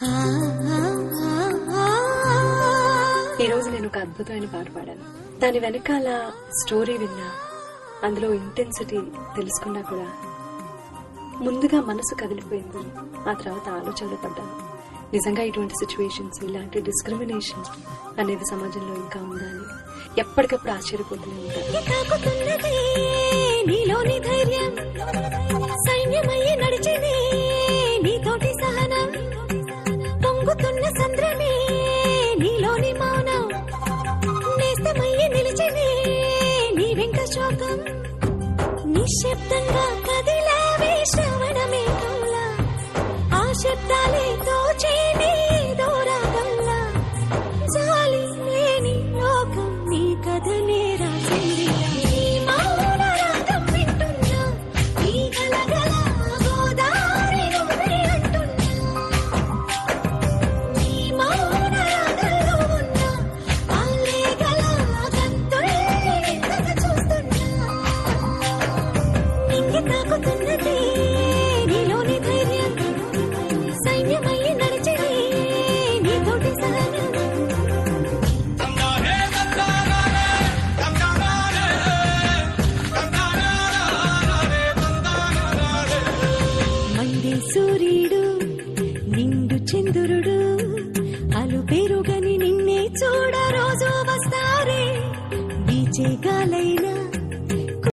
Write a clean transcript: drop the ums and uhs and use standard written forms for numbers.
ఈ రోజు నేను ఒక అద్భుతమైన పాట పాడాను. దాని వెనకాల స్టోరీ విన్నా, అందులో ఇంటెన్సిటీ తెలుసుకున్నా కూడా ముందుగా మనసు కదిలిపోయింది. ఆ తర్వాత ఆలోచనలు పడ్డాను. నిజంగా ఇటువంటి సిచ్యువేషన్స్, ఇలాంటి డిస్క్రిమినేషన్ అనేది సమాజంలో ఇంకా ఉందా అని ఎప్పటికప్పుడు ఆశ్చర్యపోతూనే ఉంటాను. పొంగుతున్న సంద్రమే నీలోని మౌనం, నేస్తమయ్యి నిలిచినే నీ వెంట శోకం, నిశ్శబ్దంగా కదిలావే శ్రవణమే కౌలా, ఆ శబ్దాలే తోచే నీదో రాగంలా, జాలి లేని లోకం నీ కథనే రాసింది. నీ మౌన రాగం వింటున్నా, నీ గలగల గోదారి నువ్వే అంటున్నా, నీ మౌన రాగంలో ఉన్న అల్లే గల గంతుల్ని వింతగా చూస్తున్నా, నింగి తాకుతున్నదే నీలోని ధైర్యం, సైన్యమయ్యి నడిచినే నీతోటి సహనం. మండే సూర్యుడు, నిండు చంద్రుడు,